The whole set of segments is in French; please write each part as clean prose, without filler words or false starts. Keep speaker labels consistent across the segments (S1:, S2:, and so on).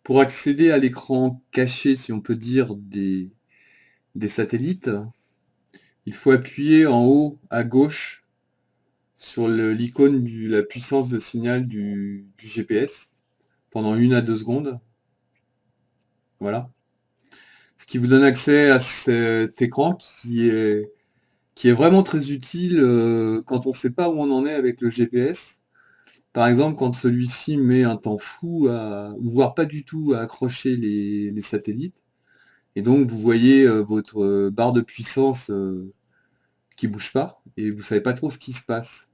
S1: Pour accéder à l'écran caché, si on peut dire, des satellites, il faut appuyer en haut à gauche sur l'icône de la puissance de signal du GPS pendant 1 à 2 secondes. Voilà. Ce qui vous donne accès à cet écran qui est vraiment très utile quand on ne sait pas où on en est avec le GPS. Par exemple, quand celui-ci met un temps fou voire pas du tout, à accrocher les satellites. Et donc, vous voyez votre barre de puissance qui bouge pas, et vous savez pas trop ce qui se passe.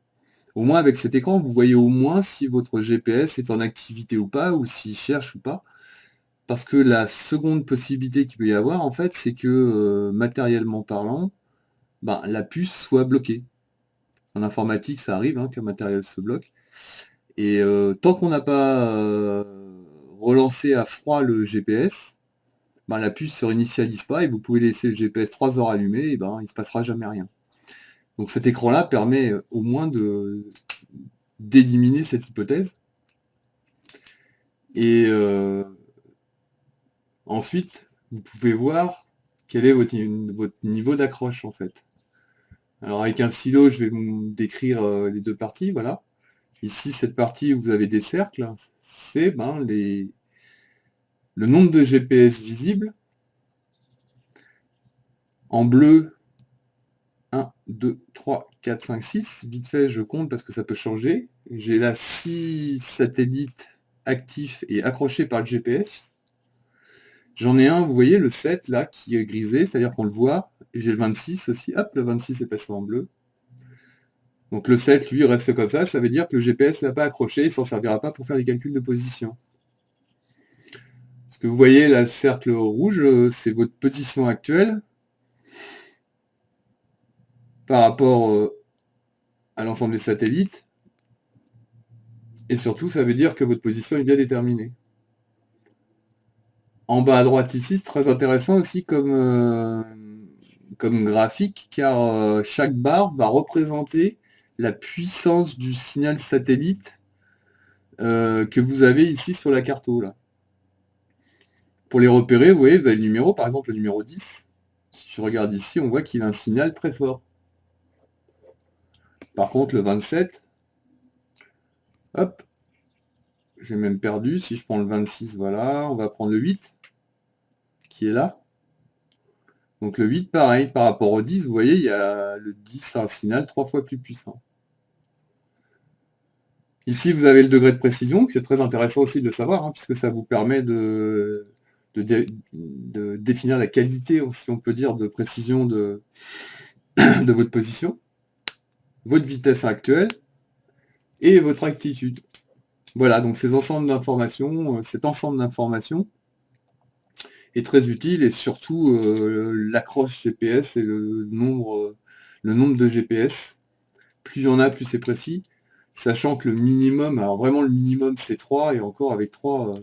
S1: Au moins, avec cet écran, vous voyez au moins si votre GPS est en activité ou pas, ou s'il cherche ou pas. Parce que la seconde possibilité qu'il peut y avoir, en fait, c'est que, matériellement parlant, ben, la puce soit bloquée. En informatique, ça arrive, hein, qu'un matériel se bloque. Et tant qu'on n'a pas relancé à froid le GPS, ben, la puce se réinitialise pas et vous pouvez laisser le GPS 3 heures allumé, et ben, il se passera jamais rien. Donc cet écran-là permet au moins d'éliminer cette hypothèse. Et ensuite, vous pouvez voir quel est votre niveau d'accroche en fait. Alors avec un stylo, je vais vous décrire les deux parties, voilà. Ici, cette partie où vous avez des cercles, c'est ben, le nombre de GPS visibles. En bleu, 1, 2, 3, 4, 5, 6. Vite fait, je compte parce que ça peut changer. J'ai là 6 satellites actifs et accrochés par le GPS. J'en ai un, vous voyez, le 7 là, qui est grisé, c'est-à-dire qu'on le voit. Et j'ai le 26 aussi. Hop, le 26 est passé en bleu. Donc le 7, lui, reste comme ça. Ça veut dire que le GPS ne l'a pas accroché, il ne s'en servira pas pour faire les calculs de position. Ce que vous voyez là, le cercle rouge, c'est votre position actuelle par rapport à l'ensemble des satellites. Et surtout, ça veut dire que votre position est bien déterminée. En bas à droite ici, c'est très intéressant aussi comme graphique, car chaque barre va représenter la puissance du signal satellite que vous avez ici sur la carte là. Pour les repérer, vous voyez, vous avez le numéro, par exemple le numéro 10. Si je regarde ici, on voit qu'il a un signal très fort. Par contre, le 27, hop, j'ai même perdu. Si je prends le 26, voilà, on va prendre le 8, qui est là. Donc le 8, pareil, par rapport au 10, vous voyez, il y a le 10 a un signal 3 fois plus puissant. Ici, vous avez le degré de précision, qui est très intéressant aussi de le savoir, hein, puisque ça vous permet de définir la qualité, si on peut dire, de précision de votre position, votre vitesse actuelle et votre altitude. Voilà, donc cet ensemble d'informations est très utile, et surtout l'accroche GPS et le nombre de GPS. Plus il y en a, plus c'est précis. Sachant que le minimum, alors vraiment le minimum c'est 3, et encore avec 3,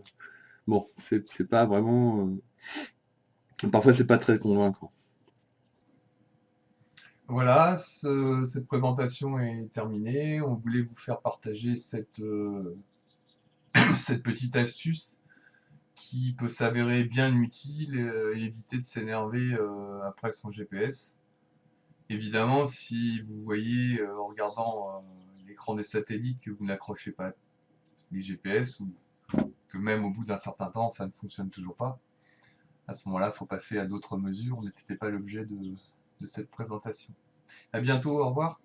S1: bon, c'est pas vraiment... parfois c'est pas très convaincant. Voilà, cette présentation est terminée. On voulait vous faire partager cette petite astuce qui peut s'avérer bien utile et éviter de s'énerver après son GPS. Évidemment, si vous voyez en regardant l'écran des satellites que vous n'accrochez pas les GPS, ou que même au bout d'un certain temps ça ne fonctionne toujours pas, à ce moment-là, il faut passer à d'autres mesures, mais ce n'était pas l'objet de cette présentation. À bientôt, au revoir.